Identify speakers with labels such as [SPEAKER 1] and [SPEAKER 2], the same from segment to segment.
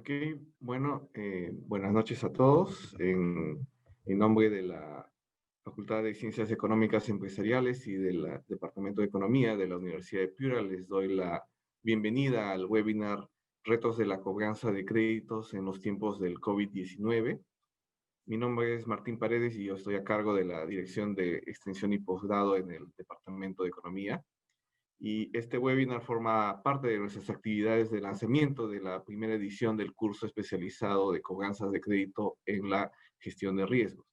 [SPEAKER 1] Ok, bueno, buenas noches a todos. En nombre de la Facultad de Ciencias Económicas Empresariales y del Departamento de Economía de la Universidad de Piura, les doy la bienvenida al webinar Retos de la cobranza de créditos en los tiempos del COVID-19. Mi nombre es Martín Paredes y yo estoy a cargo de la Dirección de Extensión y Posgrado en el Departamento de Economía. Y este webinar forma parte de nuestras actividades de lanzamiento de la primera edición del curso especializado de cobranzas de crédito en la gestión de riesgos.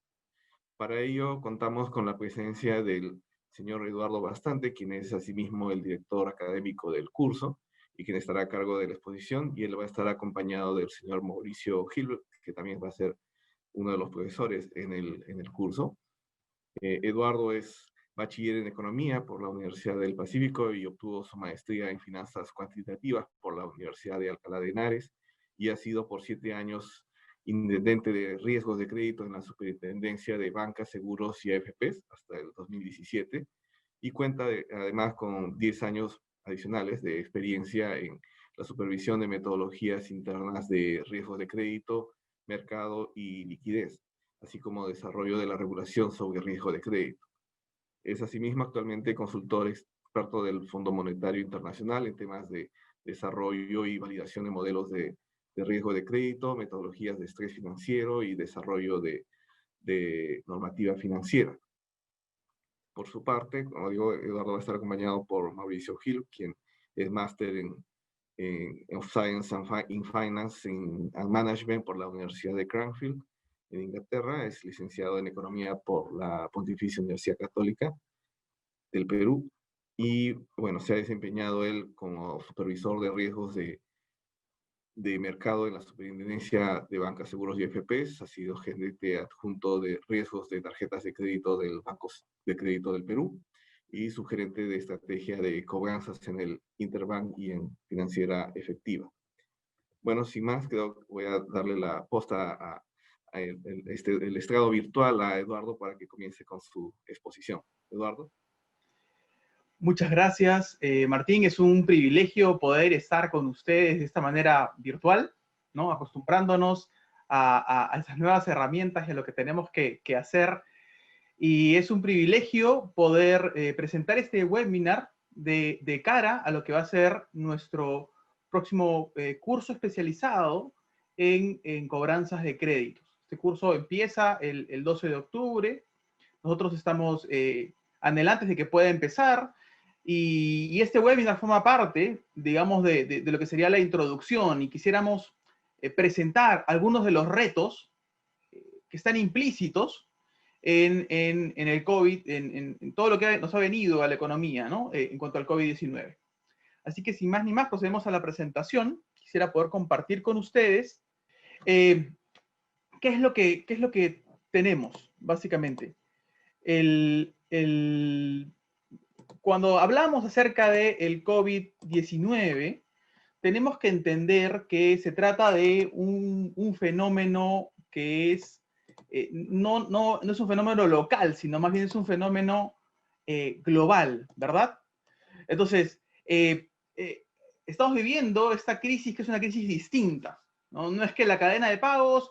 [SPEAKER 1] Para ello, contamos con la presencia del señor Eduardo Bastante, quien es asimismo el director académico del curso y quien estará a cargo de la exposición, y él va a estar acompañado del señor Mauricio Gilbert, que también va a ser uno de los profesores en el curso. Eduardo es bachiller en Economía por la Universidad del Pacífico y obtuvo su maestría en Finanzas Cuantitativas por la Universidad de Alcalá de Henares y ha sido por 7 años intendente de riesgos de crédito en la Superintendencia de Bancas, Seguros y AFPs hasta el 2017 y cuenta además con 10 años adicionales de experiencia en la supervisión de metodologías internas de riesgos de crédito, mercado y liquidez, así como desarrollo de la regulación sobre riesgo de crédito. Es asimismo actualmente consultor experto del Fondo Monetario Internacional en temas de desarrollo y validación de modelos de riesgo de crédito, metodologías de estrés financiero y desarrollo de normativa financiera. Por su parte, como digo, Eduardo va a estar acompañado por Mauricio Gil, quien es máster of Science in Finance and Management por la Universidad de Cranfield en Inglaterra. Es licenciado en Economía por la Pontificia Universidad Católica del Perú. Y bueno, se ha desempeñado él como supervisor de riesgos de mercado en la Superintendencia de Bancas, Seguros y FPs. Ha sido gerente adjunto de riesgos de tarjetas de crédito del Banco de Crédito del Perú y subgerente de estrategia de cobranzas en el Interbank y en Financiera Efectiva. Bueno, sin más, voy a darle la posta el estrado virtual a Eduardo para que comience con su exposición. Eduardo.
[SPEAKER 2] Muchas gracias, Martín. Es un privilegio poder estar con ustedes de esta manera virtual, ¿no? Acostumbrándonos a esas nuevas herramientas y a lo que tenemos que hacer. Y es un privilegio poder presentar este webinar de cara a lo que va a ser nuestro próximo curso especializado en cobranzas de créditos. Este curso empieza el 12 de octubre. Nosotros estamos anhelantes de que pueda empezar. Y este webinar forma parte, digamos, de lo que sería la introducción, y quisiéramos presentar algunos de los retos que están implícitos en el COVID, en todo lo que nos ha venido a la economía, ¿no? En cuanto al COVID-19. Así que sin más ni más, procedemos a la presentación. Quisiera poder compartir con ustedes qué es lo que tenemos, básicamente. Cuando hablamos acerca del COVID-19, tenemos que entender que se trata de un fenómeno que es, no es un fenómeno local, sino más bien es un fenómeno global, ¿verdad? Entonces, estamos viviendo esta crisis que es una crisis distinta, ¿no? No es que la cadena de pagos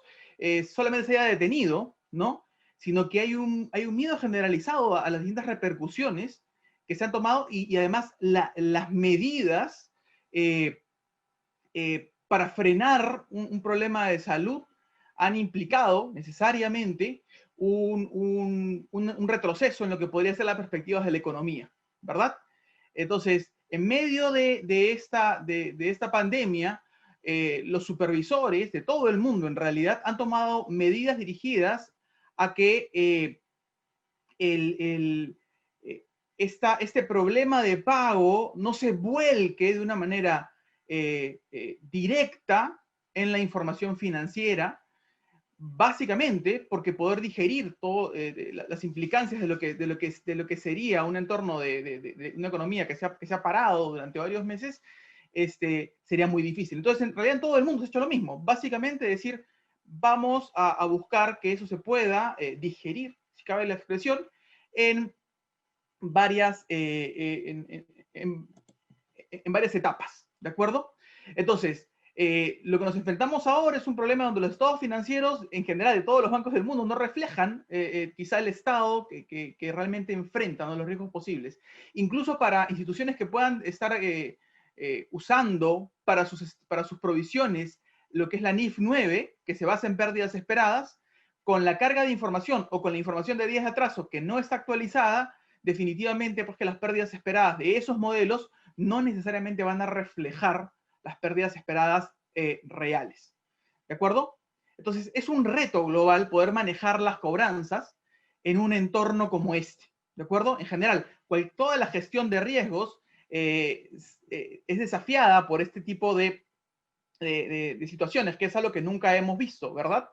[SPEAKER 2] solamente se haya detenido, ¿no? Sino que hay un miedo generalizado a las distintas repercusiones que se han tomado y además las medidas para frenar un problema de salud han implicado necesariamente un retroceso en lo que podría ser las perspectivas de la economía, ¿verdad? Entonces, en medio de esta pandemia, los supervisores de todo el mundo en realidad han tomado medidas dirigidas a que este problema de pago no se vuelque de una manera directa en la información financiera, básicamente porque poder digerir las implicancias de lo que sería un entorno de una economía que se ha parado durante varios meses, sería muy difícil. Entonces, en realidad en todo el mundo se ha hecho lo mismo. Básicamente decir, vamos a buscar que eso se pueda digerir, si cabe la expresión, en varias etapas, ¿de acuerdo? Entonces, Lo que nos enfrentamos ahora es un problema donde los estados financieros, en general de todos los bancos del mundo, no reflejan quizá el estado que realmente enfrentan, ¿no?, los riesgos posibles. Incluso para instituciones que puedan estar usando para sus provisiones lo que es la NIF 9, que se basa en pérdidas esperadas, con la carga de información o con la información de días de atraso que no está actualizada, definitivamente pues que las pérdidas esperadas de esos modelos no necesariamente van a reflejar las pérdidas esperadas reales. ¿De acuerdo? Entonces, es un reto global poder manejar las cobranzas en un entorno como este. ¿De acuerdo? En general, toda la gestión de riesgos es desafiada por este tipo de situaciones, que es algo que nunca hemos visto, ¿verdad?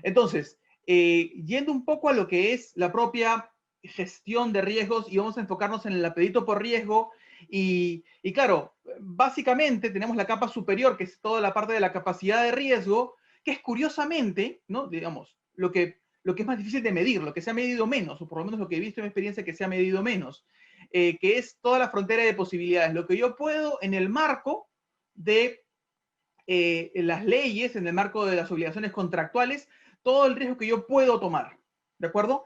[SPEAKER 2] Entonces, yendo un poco a lo que es la propia gestión de riesgos, y vamos a enfocarnos en el apetito por riesgo, y claro, básicamente tenemos la capa superior, que es toda la parte de la capacidad de riesgo, que es curiosamente, ¿no?, digamos, lo que es más difícil de medir, lo que se ha medido menos, o por lo menos lo que he visto en mi experiencia que se ha medido menos, que es toda la frontera de posibilidades, lo que yo puedo en el marco de las leyes, en el marco de las obligaciones contractuales, todo el riesgo que yo puedo tomar, ¿de acuerdo?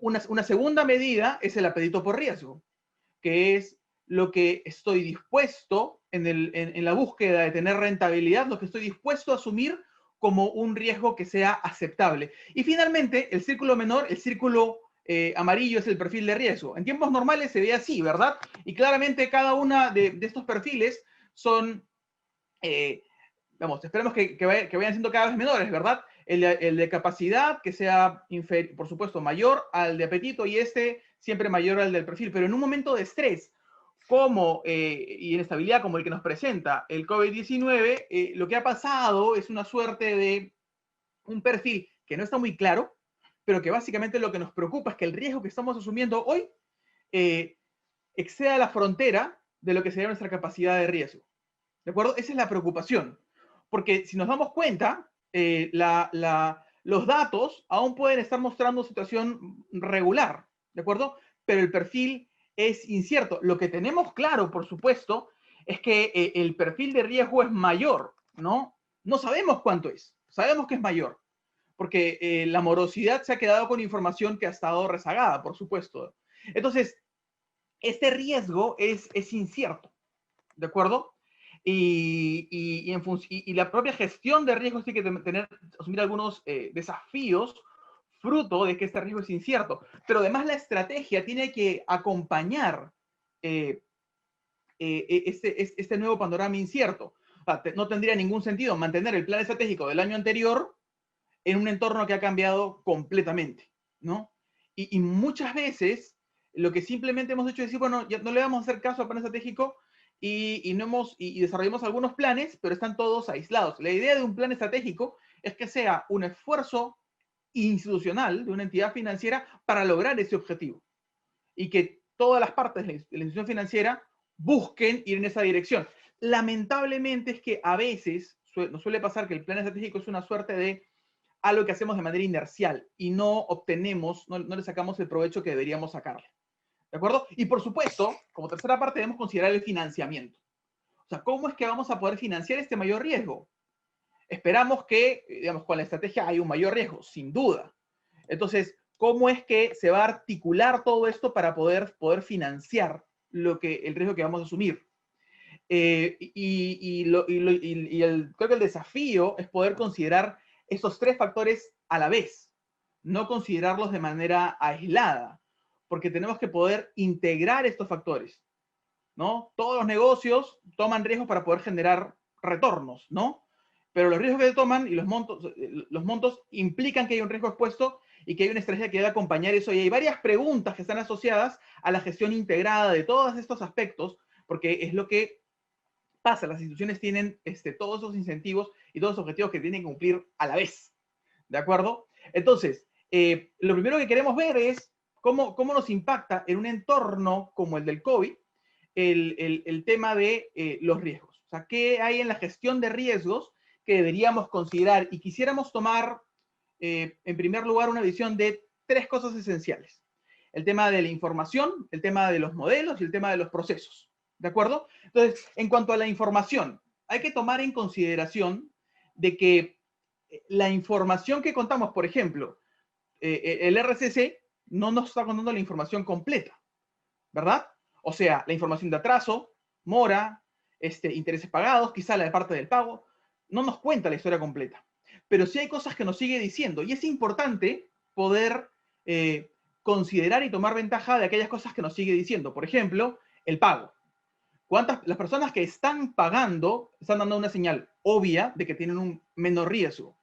[SPEAKER 2] Una segunda medida es el apetito por riesgo, que es lo que estoy dispuesto en la búsqueda de tener rentabilidad, lo que estoy dispuesto a asumir como un riesgo que sea aceptable. Y finalmente, el círculo menor, el círculo amarillo, es el perfil de riesgo. En tiempos normales se ve así, ¿verdad? Y claramente cada una de estos perfiles son vamos, esperemos que vayan siendo cada vez menores, ¿verdad? El de capacidad, que sea, por supuesto, mayor al de apetito, y siempre mayor al del perfil. Pero en un momento de estrés y inestabilidad como el que nos presenta el COVID-19, lo que ha pasado es una suerte de un perfil que no está muy claro, pero que básicamente lo que nos preocupa es que el riesgo que estamos asumiendo hoy exceda la frontera de lo que sería nuestra capacidad de riesgo. ¿De acuerdo? Esa es la preocupación. Porque si nos damos cuenta, los datos aún pueden estar mostrando situación regular, ¿de acuerdo? Pero el perfil es incierto. Lo que tenemos claro, por supuesto, es que el perfil de riesgo es mayor, ¿no? No sabemos cuánto es, sabemos que es mayor, porque la morosidad se ha quedado con información que ha estado rezagada, por supuesto. Entonces, este riesgo es incierto, ¿de acuerdo? Y la propia gestión de riesgos tiene que asumir algunos desafíos fruto de que este riesgo es incierto. Pero además la estrategia tiene que acompañar este nuevo panorama incierto. O sea, no tendría ningún sentido mantener el plan estratégico del año anterior en un entorno que ha cambiado completamente, ¿no? Y muchas veces lo que simplemente hemos hecho es decir, bueno, ya no le vamos a hacer caso al plan estratégico y desarrollamos algunos planes, pero están todos aislados. La idea de un plan estratégico es que sea un esfuerzo institucional de una entidad financiera para lograr ese objetivo y que todas las partes de la institución financiera busquen ir en esa dirección. Lamentablemente es que a veces nos suele pasar que el plan estratégico es una suerte de algo que hacemos de manera inercial y no obtenemos, no le sacamos el provecho que deberíamos sacarle. ¿De acuerdo? Y por supuesto, como tercera parte, debemos considerar el financiamiento. O sea, ¿cómo es que vamos a poder financiar este mayor riesgo? Esperamos que, digamos, con la estrategia hay un mayor riesgo, sin duda. Entonces, ¿cómo es que se va a articular todo esto para poder financiar el riesgo que vamos a asumir? Creo que el desafío es poder considerar estos tres factores a la vez, no considerarlos de manera aislada, porque tenemos que poder integrar estos factores, ¿no? Todos los negocios toman riesgos para poder generar retornos, ¿no? Pero los riesgos que se toman y los montos implican que hay un riesgo expuesto y que hay una estrategia que debe acompañar eso. Y hay varias preguntas que están asociadas a la gestión integrada de todos estos aspectos, porque es lo que pasa. Las instituciones tienen todos esos incentivos y todos los objetivos que tienen que cumplir a la vez. ¿De acuerdo? Entonces, lo primero que queremos ver es cómo nos impacta en un entorno como el del COVID el tema de los riesgos. O sea, ¿qué hay en la gestión de riesgos que deberíamos considerar? Y quisiéramos tomar, en primer lugar, una visión de tres cosas esenciales. El tema de la información, el tema de los modelos y el tema de los procesos. ¿De acuerdo? Entonces, en cuanto a la información, hay que tomar en consideración de que la información que contamos, por ejemplo, el RCC no nos está contando la información completa, ¿verdad? O sea, la información de atraso, mora, intereses pagados, quizá la de parte del pago, no nos cuenta la historia completa. Pero sí hay cosas que nos sigue diciendo y es importante poder considerar y tomar ventaja de aquellas cosas que nos sigue diciendo. Por ejemplo, el pago. Las personas que están pagando están dando una señal obvia de que tienen un menor riesgo.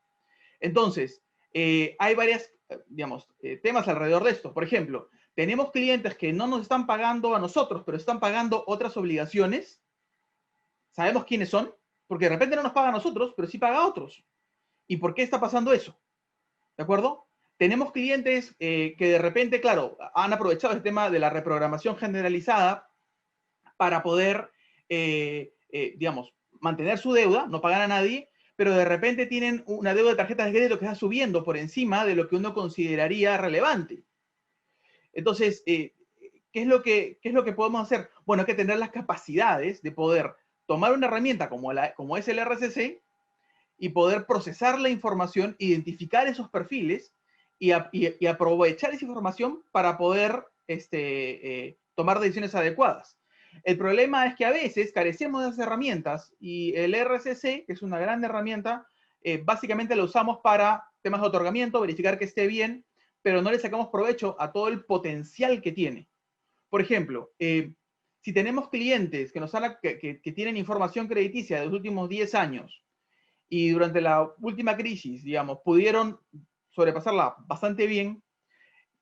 [SPEAKER 2] Entonces, hay varias, digamos, temas alrededor de esto. Por ejemplo, tenemos clientes que no nos están pagando a nosotros, pero están pagando otras obligaciones. ¿Sabemos quiénes son? Porque de repente no nos paga a nosotros, pero sí paga a otros. ¿Y por qué está pasando eso? ¿De acuerdo? Tenemos clientes que de repente, claro, han aprovechado el tema de la reprogramación generalizada para poder, digamos, mantener su deuda, no pagar a nadie, pero de repente tienen una deuda de tarjetas de crédito que está subiendo por encima de lo que uno consideraría relevante. Entonces, ¿qué es lo que podemos hacer? Bueno, hay que tener las capacidades de poder tomar una herramienta como es el RCC y poder procesar la información, identificar esos perfiles y aprovechar esa información para poder tomar decisiones adecuadas. El problema es que a veces carecemos de esas herramientas y el RCC, que es una gran herramienta, básicamente lo usamos para temas de otorgamiento, verificar que esté bien, pero no le sacamos provecho a todo el potencial que tiene. Por ejemplo, si tenemos clientes que tienen información crediticia de los últimos 10 años y durante la última crisis, digamos, pudieron sobrepasarla bastante bien,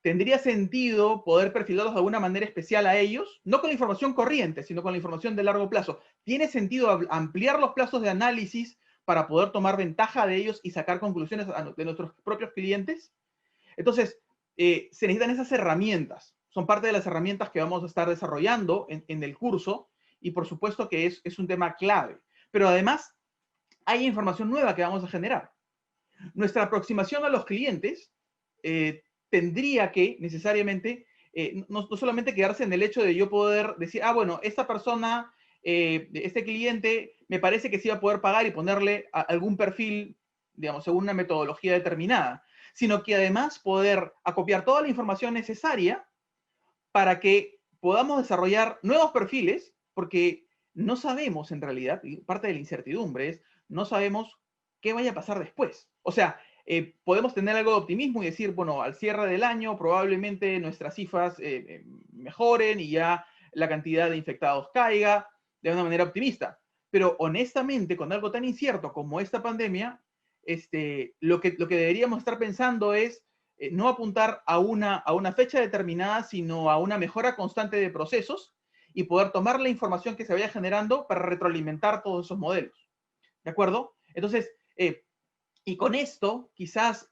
[SPEAKER 2] tendría sentido poder perfilarlos de alguna manera especial a ellos, no con la información corriente, sino con la información de largo plazo. ¿Tiene sentido ampliar los plazos de análisis para poder tomar ventaja de ellos y sacar conclusiones de nuestros propios clientes? Entonces, se necesitan esas herramientas. Son parte de las herramientas que vamos a estar desarrollando en el curso y por supuesto que es un tema clave. Pero además, hay información nueva que vamos a generar. Nuestra aproximación a los clientes tendría que necesariamente no solamente quedarse en el hecho de yo poder decir, ah, bueno, esta persona, este cliente, me parece que sí va a poder pagar y ponerle algún perfil, digamos, según una metodología determinada, sino que además poder acopiar toda la información necesaria para que podamos desarrollar nuevos perfiles, porque no sabemos en realidad, y parte de la incertidumbre es, no sabemos qué vaya a pasar después. O sea, podemos tener algo de optimismo y decir, bueno, al cierre del año probablemente nuestras cifras mejoren y ya la cantidad de infectados caiga de una manera optimista. Pero honestamente, con algo tan incierto como esta pandemia, lo que deberíamos estar pensando es no apuntar a una fecha determinada, sino a una mejora constante de procesos y poder tomar la información que se vaya generando para retroalimentar todos esos modelos. ¿De acuerdo? Entonces, y con esto, quizás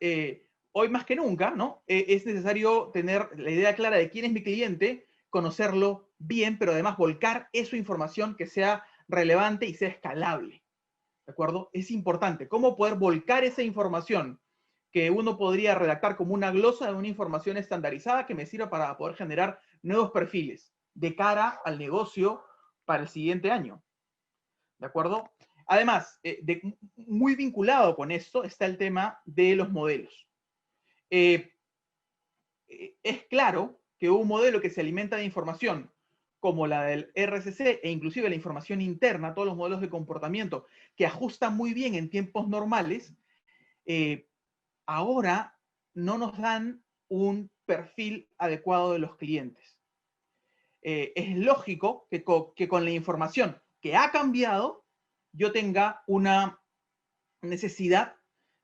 [SPEAKER 2] hoy más que nunca, ¿no? Es necesario tener la idea clara de quién es mi cliente, conocerlo bien, pero además volcar esa información que sea relevante y sea escalable. ¿De acuerdo? Es importante. ¿Cómo poder volcar esa información que uno podría redactar como una glosa de una información estandarizada que me sirva para poder generar nuevos perfiles de cara al negocio para el siguiente año? ¿De acuerdo? Además, muy vinculado con esto está el tema de los modelos. Es claro que un modelo que se alimenta de información como la del RCC e inclusive la información interna, todos los modelos de comportamiento que ajustan muy bien en tiempos normales, ahora no nos dan un perfil adecuado de los clientes. Es lógico que con la información que ha cambiado, yo tenga una necesidad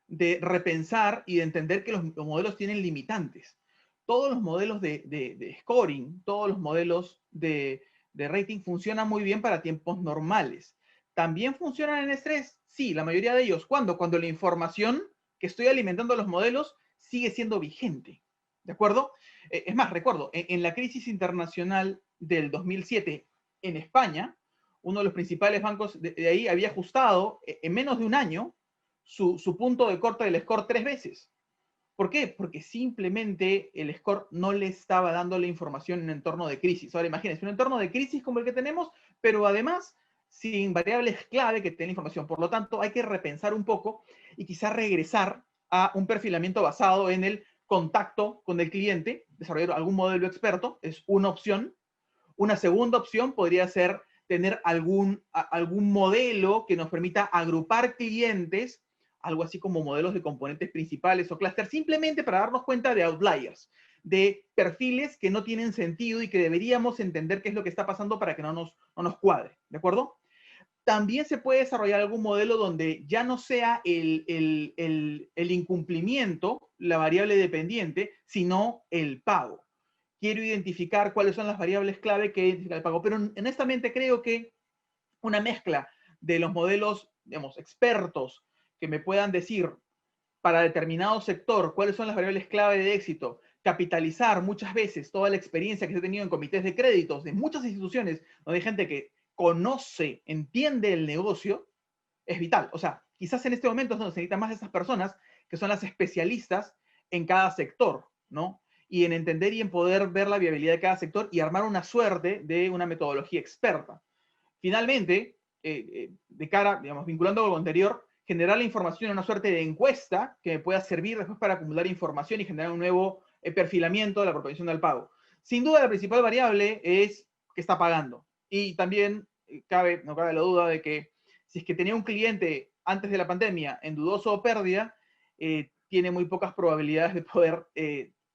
[SPEAKER 2] de repensar y de entender que los modelos tienen limitantes. Todos los modelos de scoring, todos los modelos de rating funcionan muy bien para tiempos normales. ¿También funcionan en estrés? Sí, la mayoría de ellos. ¿Cuándo? Cuando la información que estoy alimentando a los modelos sigue siendo vigente. ¿De acuerdo? Es más, recuerdo, en la crisis internacional del 2007 en España, uno de los principales bancos de ahí había ajustado en menos de un año su punto de corte del score 3 veces. ¿Por qué? Porque simplemente el score no le estaba dando la información en un entorno de crisis. Ahora imagínense, un entorno de crisis como el que tenemos, pero además sin variables clave que tengan información. Por lo tanto, hay que repensar un poco y quizás regresar a un perfilamiento basado en el contacto con el cliente, desarrollar algún modelo experto, es una opción. Una segunda opción podría ser tener algún modelo que nos permita agrupar clientes, algo así como modelos de componentes principales o clúster, simplemente para darnos cuenta de outliers, de perfiles que no tienen sentido y que deberíamos entender qué es lo que está pasando para que no nos cuadre, ¿de acuerdo? También se puede desarrollar algún modelo donde ya no sea el incumplimiento, la variable dependiente, sino el pago. Quiero identificar cuáles son las variables clave que identifica el pago, pero honestamente creo que una mezcla de los modelos, digamos, expertos que me puedan decir para determinado sector cuáles son las variables clave de éxito, capitalizar muchas veces toda la experiencia que se ha tenido en comités de créditos de muchas instituciones donde hay gente que conoce, entiende el negocio, es vital. O sea, quizás en este momento es donde se necesitan más de esas personas que son las especialistas en cada sector, ¿no? Y en entender y en poder ver la viabilidad de cada sector y armar una suerte de una metodología experta. Finalmente, de cara, digamos, vinculando con lo anterior, generar la información en una suerte de encuesta que me pueda servir después para acumular información y generar un nuevo perfilamiento de la propensión del pago. Sin duda, la principal variable es que está pagando. Y también no cabe la duda de que si es que tenía un cliente antes de la pandemia en dudoso o pérdida, tiene muy pocas probabilidades de poder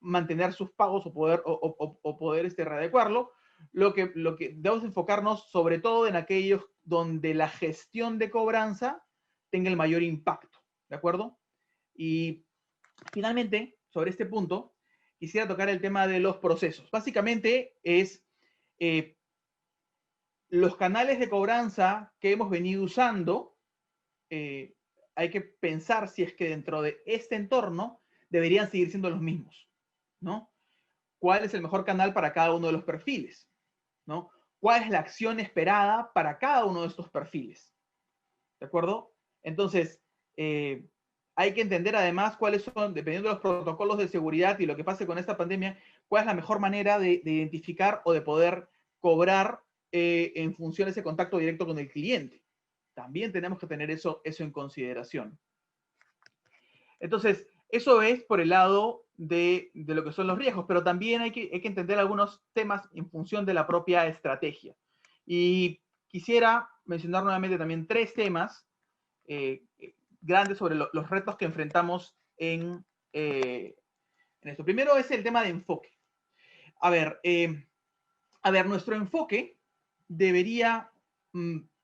[SPEAKER 2] mantener sus pagos o poder readecuarlo. Lo que debemos enfocarnos sobre todo en aquellos donde la gestión de cobranza tenga el mayor impacto, ¿de acuerdo? Y finalmente, sobre este punto, quisiera tocar el tema de los procesos. Básicamente es los canales de cobranza que hemos venido usando, hay que pensar si es que dentro de este entorno deberían seguir siendo los mismos, ¿no? ¿Cuál es el mejor canal para cada uno de los perfiles? ¿No? ¿Cuál es la acción esperada para cada uno de estos perfiles? ¿De acuerdo? Entonces, hay que entender además cuáles son, dependiendo de los protocolos de seguridad y lo que pase con esta pandemia, cuál es la mejor manera de identificar o de poder cobrar en función de ese contacto directo con el cliente. También tenemos que tener eso en consideración. Entonces, eso es por el lado de lo que son los riesgos, pero también hay que entender algunos temas en función de la propia estrategia. Y quisiera mencionar nuevamente también 3 temas grandes sobre los retos que enfrentamos en esto. Primero es el tema de enfoque. A ver, nuestro enfoque debería,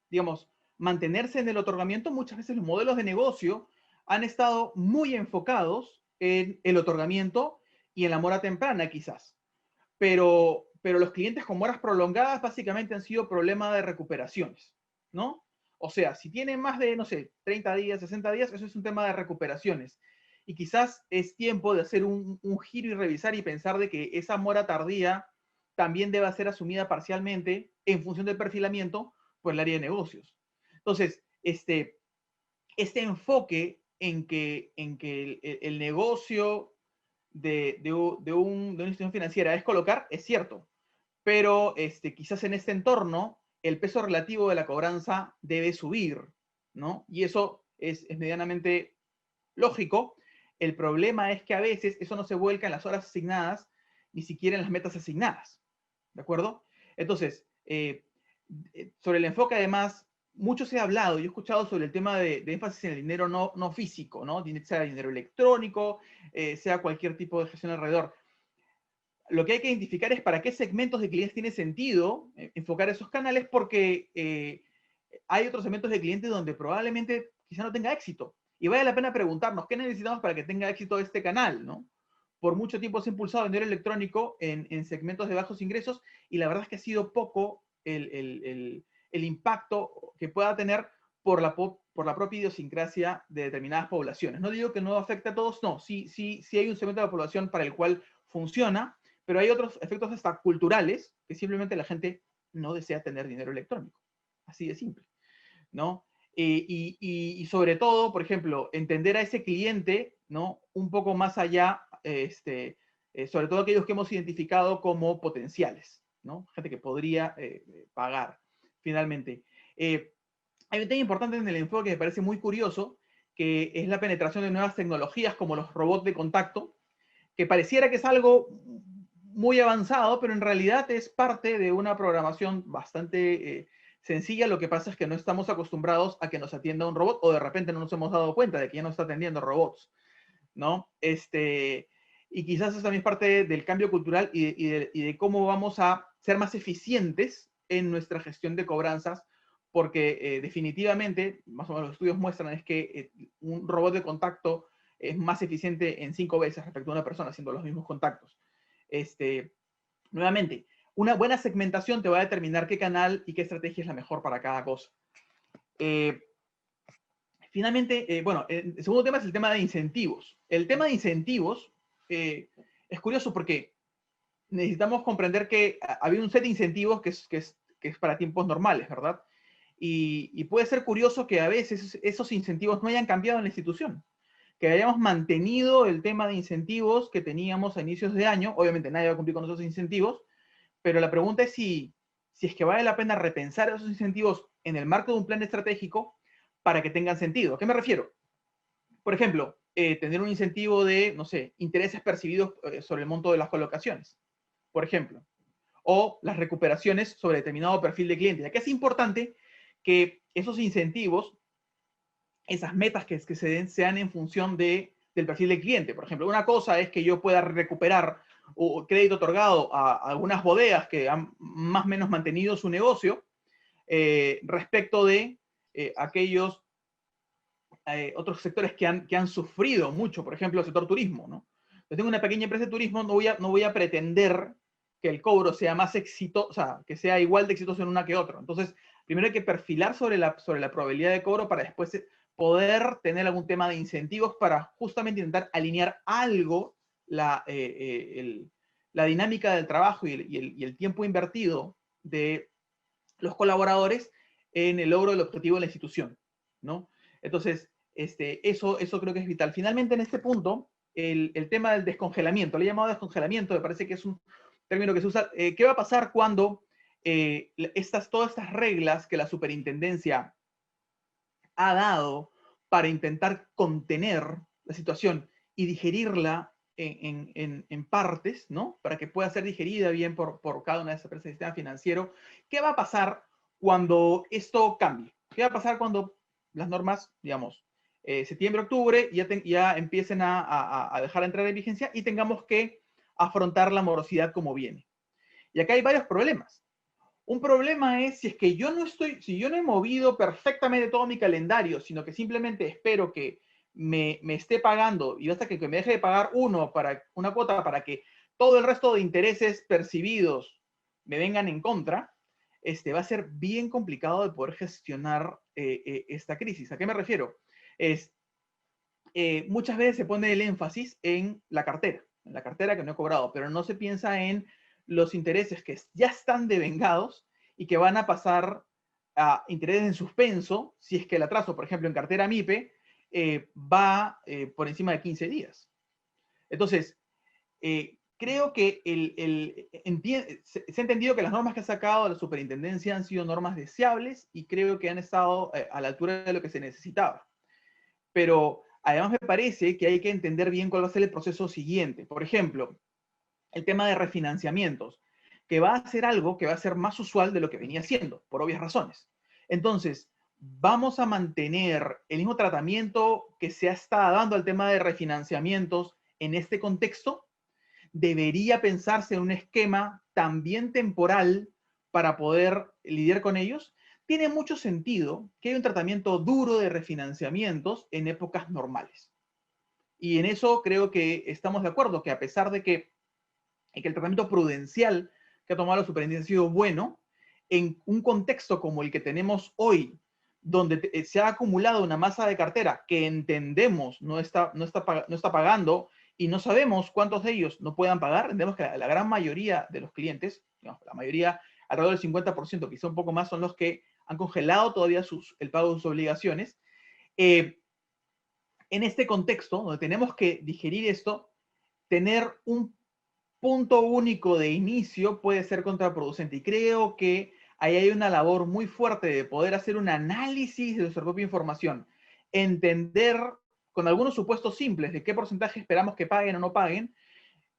[SPEAKER 2] digamos, mantenerse en el otorgamiento. Muchas veces los modelos de negocio han estado muy enfocados en el otorgamiento y en la mora temprana, quizás. Pero los clientes con moras prolongadas básicamente han sido problema de recuperaciones, ¿no? O sea, si tienen más de, no sé, 30 días, 60 días, eso es un tema de recuperaciones. Y quizás es tiempo de hacer un giro y revisar y pensar de que esa mora tardía también debe ser asumida parcialmente en función del perfilamiento por el área de negocios. Entonces, este enfoque en que el negocio de una institución financiera es colocar, es cierto, pero quizás en este entorno el peso relativo de la cobranza debe subir, ¿no? Y eso es medianamente lógico. El problema es que a veces eso no se vuelca en las horas asignadas, ni siquiera en las metas asignadas, ¿de acuerdo? Entonces, sobre el enfoque además, mucho se ha hablado, yo he escuchado sobre el tema de énfasis en el dinero no físico, ¿no? Sea dinero electrónico, sea cualquier tipo de gestión alrededor. Lo que hay que identificar es para qué segmentos de clientes tiene sentido enfocar esos canales, porque hay otros segmentos de clientes donde probablemente quizá no tenga éxito. Y vale la pena preguntarnos qué necesitamos para que tenga éxito este canal, ¿no? Por mucho tiempo se ha impulsado el dinero electrónico en segmentos de bajos ingresos y la verdad es que ha sido poco el impacto que pueda tener por la propia idiosincrasia de determinadas poblaciones. No digo que no afecte a todos, no, sí hay un segmento de la población para el cual funciona, pero hay otros efectos hasta culturales que simplemente la gente no desea tener dinero electrónico. Así de simple, ¿no? Y sobre todo, por ejemplo, entender a ese cliente, ¿no? Un poco más allá, sobre todo aquellos que hemos identificado como potenciales, ¿no? Gente que podría pagar, finalmente. Hay un tema importante en el enfoque que me parece muy curioso, que es la penetración de nuevas tecnologías como los robots de contacto, que pareciera que es algo muy avanzado, pero en realidad es parte de una programación bastante sencilla. Lo que pasa es que no estamos acostumbrados a que nos atienda un robot, o de repente no nos hemos dado cuenta de que ya nos está atendiendo robots, ¿no? Y quizás eso también es parte del cambio cultural y de cómo vamos a ser más eficientes en nuestra gestión de cobranzas, porque definitivamente, más o menos los estudios muestran, es que un robot de contacto es más eficiente en 5 veces respecto a una persona haciendo los mismos contactos. Nuevamente, una buena segmentación te va a determinar qué canal y qué estrategia es la mejor para cada cosa. Finalmente, bueno, el segundo tema es el tema de incentivos. El tema de incentivos es curioso porque necesitamos comprender que había un set de incentivos que es para tiempos normales, ¿verdad? Y puede ser curioso que a veces esos incentivos no hayan cambiado en la institución, que hayamos mantenido el tema de incentivos que teníamos a inicios de año. Obviamente nadie va a cumplir con esos incentivos, pero la pregunta es si es que vale la pena repensar esos incentivos en el marco de un plan estratégico para que tengan sentido. ¿A qué me refiero? Por ejemplo, tener un incentivo de, no sé, intereses percibidos sobre el monto de las colocaciones, por ejemplo, o las recuperaciones sobre determinado perfil de cliente. Ya que es importante que esos incentivos, esas metas que se den, sean en función del perfil del cliente. Por ejemplo, una cosa es que yo pueda recuperar o crédito otorgado a algunas bodegas que han más o menos mantenido su negocio respecto de aquellos otros sectores que han sufrido mucho, por ejemplo, el sector turismo, ¿no? Yo tengo una pequeña empresa de turismo, no voy a pretender que el cobro sea más exitoso, o sea, que sea igual de exitoso en una que otra. Entonces, primero hay que perfilar sobre la probabilidad de cobro para después poder tener algún tema de incentivos para justamente intentar alinear algo la dinámica del trabajo y el tiempo invertido de los colaboradores en el logro del objetivo de la institución, ¿no? Entonces, eso creo que es vital. Finalmente, en este punto, el tema del descongelamiento, le he llamado descongelamiento, me parece que es un término que se usa. ¿Qué va a pasar cuando todas estas reglas que la superintendencia ha dado para intentar contener la situación y digerirla en partes, ¿no? Para que pueda ser digerida bien por cada una de esas empresas del sistema financiero? ¿Qué va a pasar cuando esto cambie? ¿Qué va a pasar cuando las normas, digamos, septiembre, octubre, ya empiecen a dejar entrar en vigencia y tengamos que afrontar la morosidad como viene? Y acá hay varios problemas. Un problema es si es que si yo no he movido perfectamente todo mi calendario, sino que simplemente espero que me esté pagando y hasta que me deje de pagar una cuota para que todo el resto de intereses percibidos me vengan en contra, va a ser bien complicado de poder gestionar esta crisis. ¿A qué me refiero? Muchas veces se pone el énfasis en la cartera que no he cobrado, pero no se piensa en los intereses que ya están devengados y que van a pasar a intereses en suspenso si es que el atraso, por ejemplo, en cartera MIPE, va por encima de 15 días. Entonces, creo que se ha entendido que las normas que ha sacado la superintendencia han sido normas deseables y creo que han estado a la altura de lo que se necesitaba. Pero además me parece que hay que entender bien cuál va a ser el proceso siguiente. Por ejemplo, el tema de refinanciamientos, que va a ser algo que va a ser más usual de lo que venía siendo, por obvias razones. Entonces, ¿vamos a mantener el mismo tratamiento que se está dando al tema de refinanciamientos en este contexto? ¿Debería pensarse en un esquema también temporal para poder lidiar con ellos? Tiene mucho sentido que haya un tratamiento duro de refinanciamientos en épocas normales. Y en eso creo que estamos de acuerdo, que a pesar de que el tratamiento prudencial que ha tomado la superintendencia ha sido bueno, en un contexto como el que tenemos hoy, donde se ha acumulado una masa de cartera que entendemos no está pagando y no sabemos cuántos de ellos no puedan pagar, entendemos que la gran mayoría de los clientes, digamos, la mayoría, alrededor del 50%, quizá un poco más, son los que han congelado todavía el pago de sus obligaciones. En este contexto, donde tenemos que digerir esto, tener un punto único de inicio puede ser contraproducente. Y creo que ahí hay una labor muy fuerte de poder hacer un análisis de nuestra propia información, entender con algunos supuestos simples de qué porcentaje esperamos que paguen o no paguen,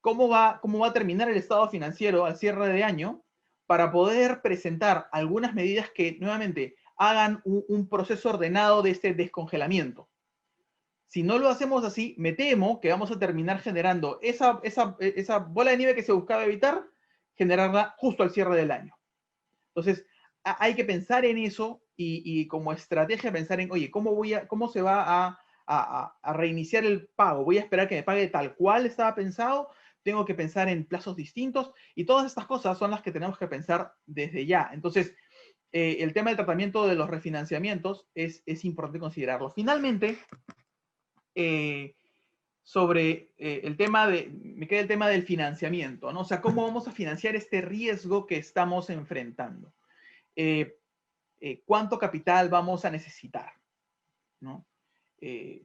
[SPEAKER 2] cómo va a terminar el estado financiero al cierre de año, para poder presentar algunas medidas que nuevamente hagan un proceso ordenado de este descongelamiento. Si no lo hacemos así, me temo que vamos a terminar generando esa bola de nieve que se buscaba evitar, generarla justo al cierre del año. Entonces, hay que pensar en eso y como estrategia pensar en, oye, ¿cómo se va a reiniciar el pago? ¿Voy a esperar que me pague tal cual estaba pensado? ¿Tengo que pensar en plazos distintos? Y todas estas cosas son las que tenemos que pensar desde ya. Entonces, el tema del tratamiento de los refinanciamientos es importante considerarlo. Finalmente, sobre me queda el tema del financiamiento, ¿no? O sea, ¿cómo vamos a financiar este riesgo que estamos enfrentando? ¿Cuánto capital vamos a necesitar? ¿No?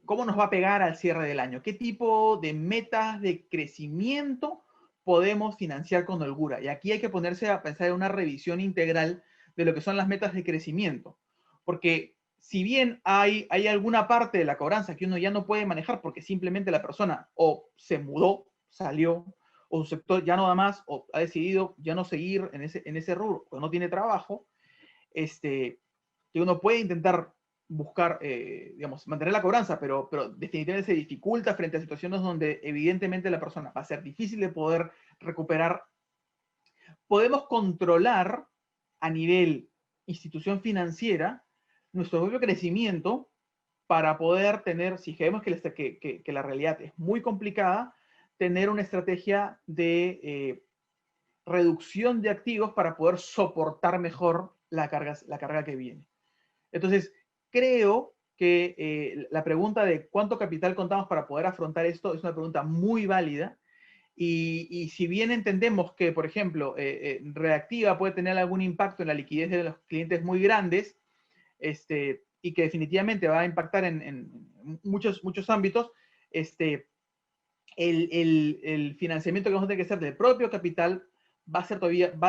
[SPEAKER 2] ¿Cómo nos va a pegar al cierre del año? ¿Qué tipo de metas de crecimiento podemos financiar con holgura? Y aquí hay que ponerse a pensar en una revisión integral de lo que son las metas de crecimiento. Porque si bien hay alguna parte de la cobranza que uno ya no puede manejar porque simplemente la persona o se mudó, salió, o su sector ya no da más, o ha decidido ya no seguir en ese rubro, o no tiene trabajo, que uno puede intentar buscar, digamos, mantener la cobranza, pero definitivamente se dificulta frente a situaciones donde evidentemente la persona va a ser difícil de poder recuperar. Podemos controlar a nivel institución financiera nuestro propio crecimiento para poder tener, si vemos que la realidad es muy complicada, tener una estrategia de reducción de activos para poder soportar mejor la carga que viene. Entonces, creo que la pregunta de cuánto capital contamos para poder afrontar esto es una pregunta muy válida. Y si bien entendemos que, por ejemplo, Reactiva puede tener algún impacto en la liquidez de los clientes muy grandes, y que definitivamente va a impactar en muchos ámbitos, el financiamiento que vamos a tener que hacer del propio capital va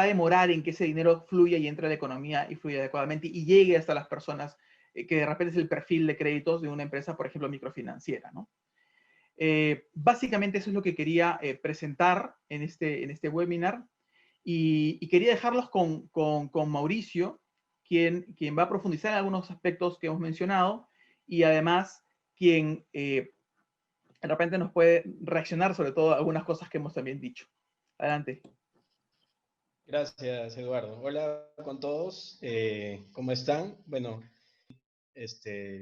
[SPEAKER 2] a demorar en que ese dinero fluya y entre a la economía y fluya adecuadamente y llegue hasta las personas que de repente es el perfil de créditos de una empresa, por ejemplo, microfinanciera, ¿no? Básicamente eso es lo que quería presentar en este webinar y quería dejarlos con Mauricio, quien va a profundizar en algunos aspectos que hemos mencionado y además quien de repente nos puede reaccionar sobre todo a algunas cosas que hemos también dicho. Adelante.
[SPEAKER 3] Gracias, Eduardo. Hola con todos. ¿Cómo están? Bueno,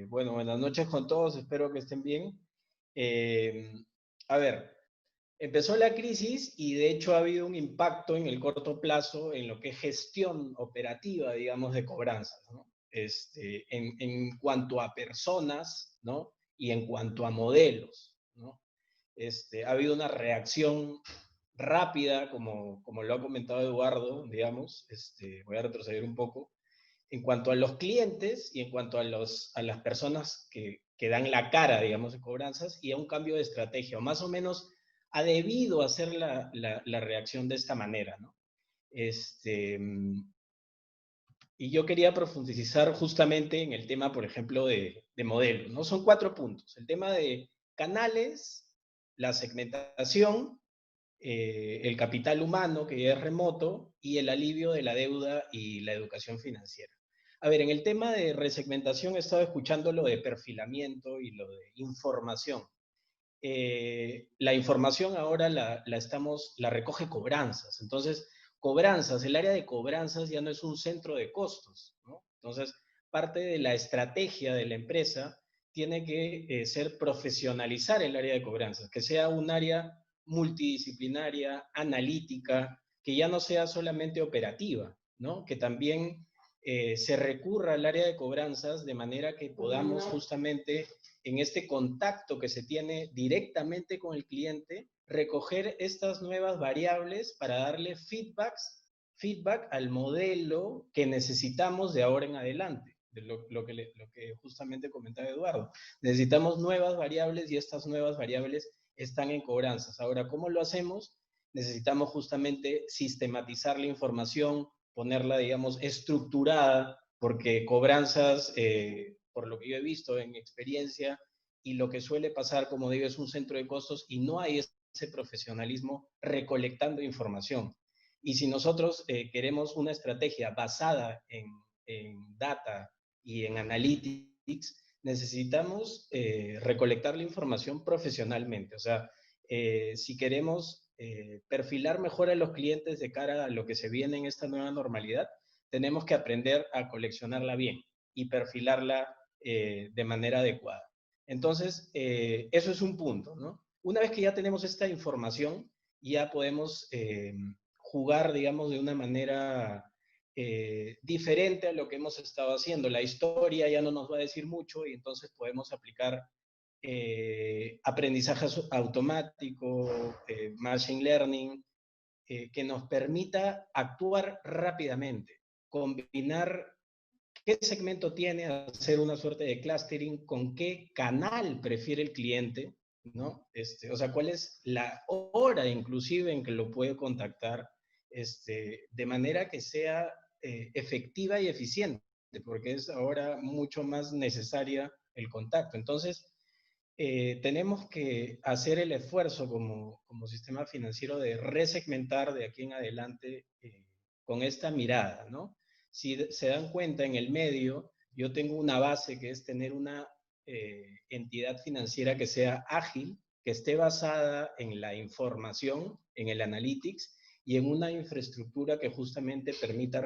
[SPEAKER 3] buenas noches con todos. Espero que estén bien. A ver, empezó la crisis y de hecho ha habido un impacto en el corto plazo en lo que es gestión operativa, digamos, de cobranzas, ¿no? En cuanto a personas, ¿no? Y en cuanto a modelos, ¿no? Ha habido una reacción rápida, como lo ha comentado Eduardo, digamos, voy a retroceder un poco, en cuanto a los clientes y en cuanto a las personas que dan la cara, digamos, de cobranzas, y a un cambio de estrategia, o más o menos ha debido hacer la reacción de esta manera, ¿no? Y yo quería profundizar justamente en el tema, por ejemplo, de modelos, ¿no? Son 4 puntos. El tema de canales, la segmentación, el capital humano, que ya es remoto, y el alivio de la deuda y la educación financiera. A ver, en el tema de resegmentación he estado escuchando lo de perfilamiento y lo de información. La información ahora la recoge cobranzas. Entonces, cobranzas, el área de cobranzas ya no es un centro de costos, ¿no? Entonces, parte de la estrategia de la empresa tiene que ser profesionalizar el área de cobranzas, que sea un área multidisciplinaria, analítica, que ya no sea solamente operativa, ¿no? Que también se recurra al área de cobranzas de manera que podamos justamente en este contacto que se tiene directamente con el cliente, recoger estas nuevas variables para darle feedback al modelo que necesitamos de ahora en adelante, de lo que justamente comentaba Eduardo. Necesitamos nuevas variables y estas nuevas variables están en cobranzas. Ahora, ¿cómo lo hacemos? Necesitamos justamente sistematizar la información, ponerla, digamos, estructurada, porque cobranzas, por lo que yo he visto en mi experiencia, y lo que suele pasar, como digo, es un centro de costos y no hay ese profesionalismo recolectando información. Y si nosotros queremos una estrategia basada en data y en analytics, necesitamos recolectar la información profesionalmente. O sea, si queremos perfilar mejor a los clientes de cara a lo que se viene en esta nueva normalidad, tenemos que aprender a coleccionarla bien y perfilarla de manera adecuada. Entonces, eso es un punto, ¿no? Una vez que ya tenemos esta información, ya podemos jugar, digamos, de una manera diferente a lo que hemos estado haciendo. La historia ya no nos va a decir mucho y entonces podemos aplicar aprendizaje automático, machine learning, que nos permita actuar rápidamente, combinar qué segmento tiene, hacer una suerte de clustering, con qué canal prefiere el cliente, ¿no? O sea, cuál es la hora inclusive en que lo puede contactar, de manera que sea efectiva y eficiente, porque es ahora mucho más necesaria el contacto. Entonces, tenemos que hacer el esfuerzo como sistema financiero de resegmentar de aquí en adelante con esta mirada, ¿no? Si se dan cuenta, en el medio yo tengo una base que es tener una entidad financiera que sea ágil, que esté basada en la información, en el analytics, y en una infraestructura que justamente permita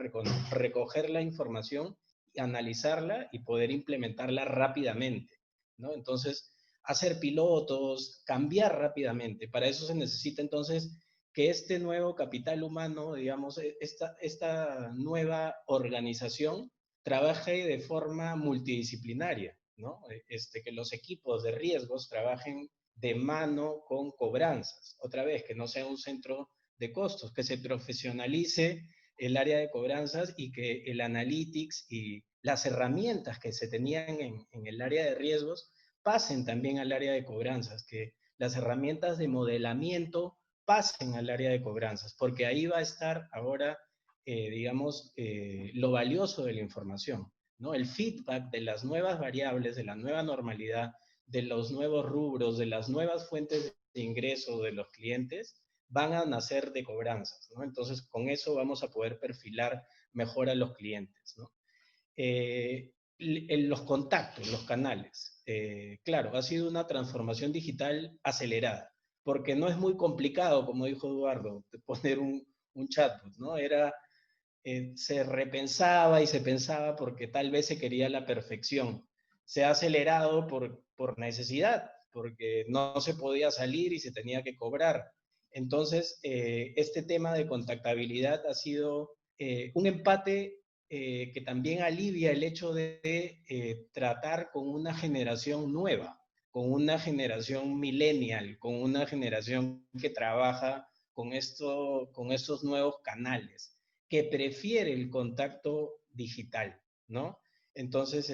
[SPEAKER 3] recoger la información, analizarla y poder implementarla rápidamente, ¿no? Entonces, hacer pilotos, cambiar rápidamente. Para eso se necesita entonces que este nuevo capital humano, digamos, esta nueva organización trabaje de forma multidisciplinaria, ¿no? Que los equipos de riesgos trabajen de mano con cobranzas. Otra vez, que no sea un centro de costos, que se profesionalice el área de cobranzas y que el analytics y las herramientas que se tenían en el área de riesgos pasen también al área de cobranzas, que las herramientas de modelamiento pasen al área de cobranzas, porque ahí va a estar ahora, digamos, lo valioso de la información, ¿no? El feedback de las nuevas variables, de la nueva normalidad, de los nuevos rubros, de las nuevas fuentes de ingreso de los clientes, van a nacer de cobranzas, ¿no? Entonces, con eso vamos a poder perfilar mejor a los clientes, ¿no? Los contactos, los canales. Claro, ha sido una transformación digital acelerada, porque no es muy complicado, como dijo Eduardo, poner un chatbot, ¿no? Se repensaba y se pensaba porque tal vez se quería la perfección. Se ha acelerado por necesidad, porque no se podía salir y se tenía que cobrar. Entonces, este tema de contactabilidad ha sido un empate que también alivia el hecho de tratar con una generación nueva, con una generación millennial, con una generación que trabaja con estos nuevos canales, que prefiere el contacto digital, ¿no? Entonces,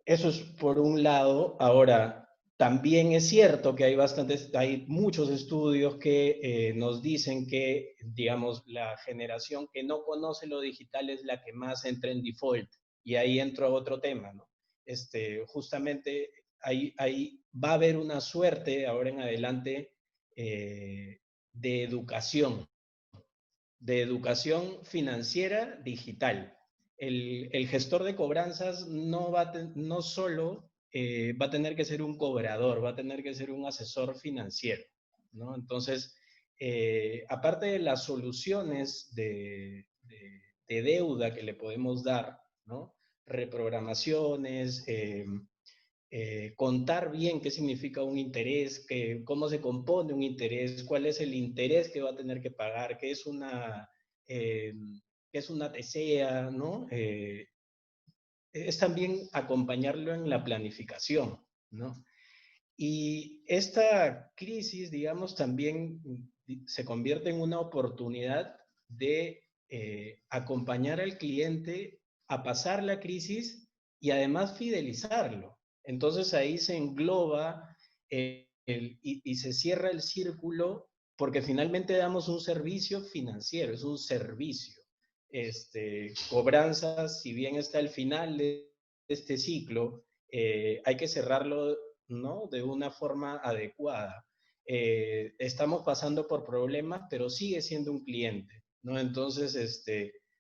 [SPEAKER 3] eso es por un lado. Ahora, también es cierto que hay muchos estudios que nos dicen que, digamos, la generación que no conoce lo digital es la que más entra en default. Y ahí entra otro tema, ¿no? Justamente ahí va a haber una suerte ahora en adelante de educación financiera digital. El gestor de cobranzas no solo va a tener que ser un cobrador, va a tener que ser un asesor financiero, ¿no? Entonces, aparte de las soluciones de deuda que le podemos dar, ¿no? Reprogramaciones, contar bien qué significa un interés, cómo se compone un interés, cuál es el interés que va a tener que pagar, qué es una TCA, ¿no? Es también acompañarlo en la planificación, ¿no? Y esta crisis, digamos, también se convierte en una oportunidad de acompañar al cliente a pasar la crisis y además fidelizarlo. Entonces ahí se engloba y se cierra el círculo porque finalmente damos un servicio financiero, es un servicio. Cobranzas, si bien está al final de este ciclo, hay que cerrarlo, ¿no?, de una forma adecuada. Estamos pasando por problemas, pero sigue siendo un cliente, ¿no? Entonces,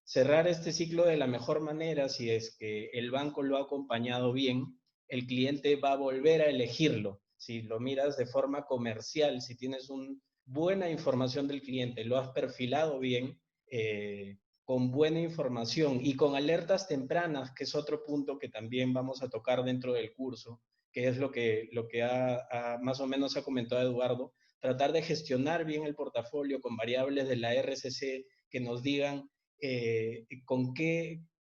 [SPEAKER 3] cerrar este ciclo de la mejor manera, si es que el banco lo ha acompañado bien, el cliente va a volver a elegirlo. Si lo miras de forma comercial, si tienes una buena información del cliente, lo has perfilado bien, con buena información y con alertas tempranas, que es otro punto que también vamos a tocar dentro del curso, que es lo que más o menos ha comentado Eduardo, tratar de gestionar bien el portafolio con variables de la RCC que nos digan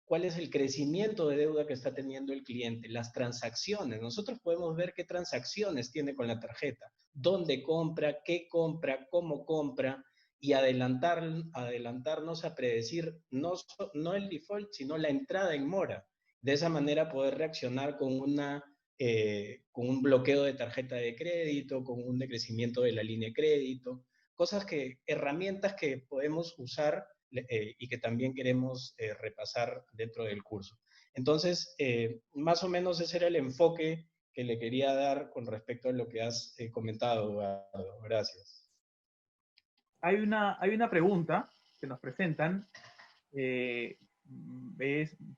[SPEAKER 3] cuál es el crecimiento de deuda que está teniendo el cliente, las transacciones. Nosotros podemos ver qué transacciones tiene con la tarjeta, dónde compra, qué compra, cómo compra, y adelantarnos a predecir no el default, sino la entrada en mora. De esa manera poder reaccionar con un bloqueo de tarjeta de crédito, con un decrecimiento de la línea de crédito, herramientas que podemos usar y que también queremos repasar dentro del curso. Entonces, más o menos ese era el enfoque que le quería dar con respecto a lo que has comentado, Eduardo. Gracias.
[SPEAKER 2] Hay una pregunta que nos presentan,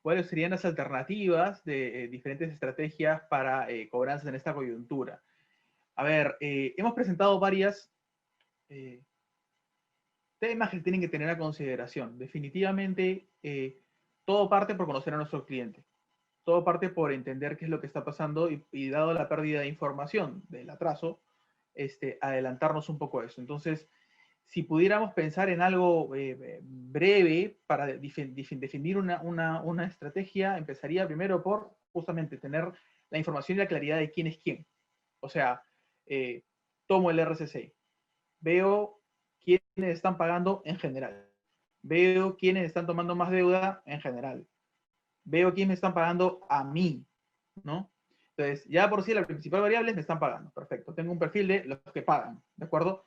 [SPEAKER 2] ¿cuáles serían las alternativas de diferentes estrategias para cobranzas en esta coyuntura? A ver, hemos presentado varias temas que tienen que tener a consideración. Definitivamente, todo parte por conocer a nuestro cliente. Todo parte por entender qué es lo que está pasando y dado la pérdida de información del atraso, adelantarnos un poco a eso. Entonces, si pudiéramos pensar en algo breve para definir una estrategia, empezaría primero por justamente tener la información y la claridad de quién es quién. O sea, tomo el RCC, veo quiénes están pagando en general, veo quiénes están tomando más deuda en general, veo quiénes me están pagando a mí, ¿no? Entonces, ya por sí la principal variable es me están pagando, perfecto. Tengo un perfil de los que pagan, ¿de acuerdo?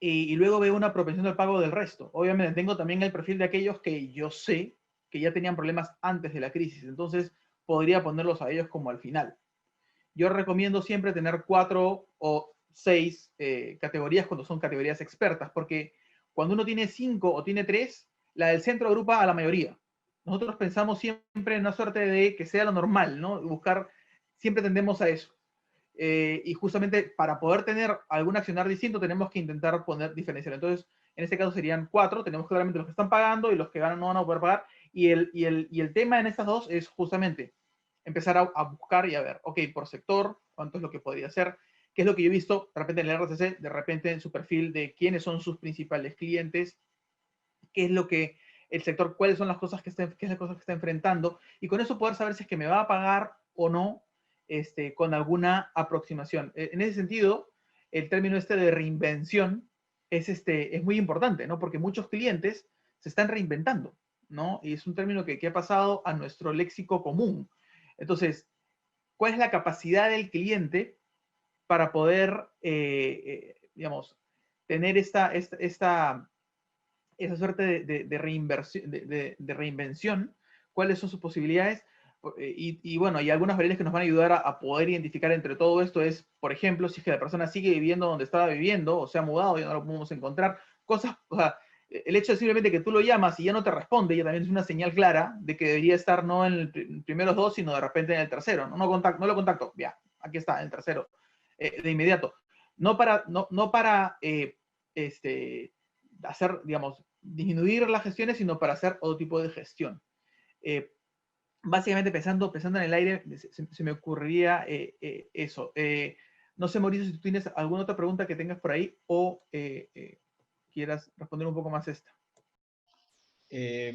[SPEAKER 2] Y luego veo una propensión al pago del resto. Obviamente tengo también el perfil de aquellos que yo sé que ya tenían problemas antes de la crisis, entonces podría ponerlos a ellos como al final. Yo recomiendo siempre tener 4 o 6 categorías cuando son categorías expertas, porque cuando uno tiene 5 o tiene 3, la del centro agrupa a la mayoría. Nosotros pensamos siempre en una suerte de que sea lo normal, ¿no? Buscar, siempre tendemos a eso. Y justamente para poder tener algún accionar distinto tenemos que intentar poner diferencial. Entonces, en este caso serían 4, tenemos claramente los que están pagando y los que no van a poder pagar. Y el tema en estas dos es justamente empezar a buscar y a ver, ok, por sector, cuánto es lo que podría ser, qué es lo que yo he visto de repente en el RCC, de repente en su perfil de quiénes son sus principales clientes, qué es lo que el sector, cuáles son las cosas qué es la cosa que está enfrentando, y con eso poder saber si es que me va a pagar o no con alguna aproximación. En ese sentido, el término de reinvención es muy importante, ¿no? Porque muchos clientes se están reinventando, ¿no? Y es un término que ha pasado a nuestro léxico común. Entonces, ¿cuál es la capacidad del cliente para poder, digamos, tener esa suerte de reinvención? ¿Cuáles son sus posibilidades? Y bueno, hay algunas variables que nos van a ayudar a poder identificar entre todo esto es, por ejemplo, si es que la persona sigue viviendo donde estaba viviendo o se ha mudado y no lo podemos encontrar, cosas, o sea, el hecho de simplemente que tú lo llamas y ya no te responde, ya también es una señal clara de que debería estar no en el primeros dos, sino de repente en el tercero. No lo contacto, ya, aquí está, en el tercero, de inmediato. No para hacer, digamos, disminuir las gestiones, sino para hacer otro tipo de gestión. Básicamente pensando en el aire, se me ocurriría eso. No sé, Mauricio, si tú tienes alguna otra pregunta que tengas por ahí o quieras responder un poco más esta.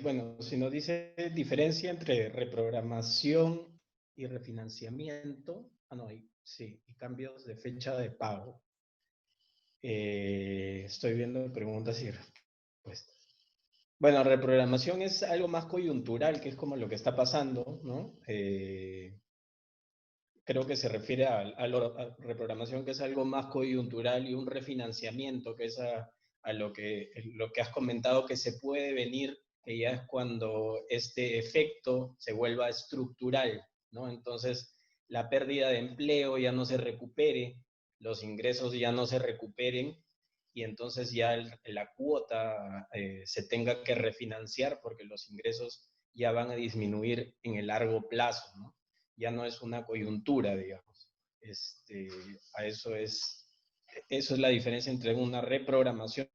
[SPEAKER 3] Bueno, si nos dice diferencia entre reprogramación y refinanciamiento, sí, y cambios de fecha de pago. Estoy viendo preguntas y respuestas. Bueno, reprogramación es algo más coyuntural, que es como lo que está pasando, ¿no? creo que se refiere a reprogramación, que es algo más coyuntural, y un refinanciamiento, que es a lo que has comentado, que se puede venir, que ya es cuando este efecto se vuelva estructural, ¿no? Entonces, la pérdida de empleo ya no se recupere, los ingresos ya no se recuperen, y entonces ya la cuota se tenga que refinanciar porque los ingresos ya van a disminuir en el largo plazo, ¿no? Ya no es una coyuntura, digamos. A eso es la diferencia entre una reprogramación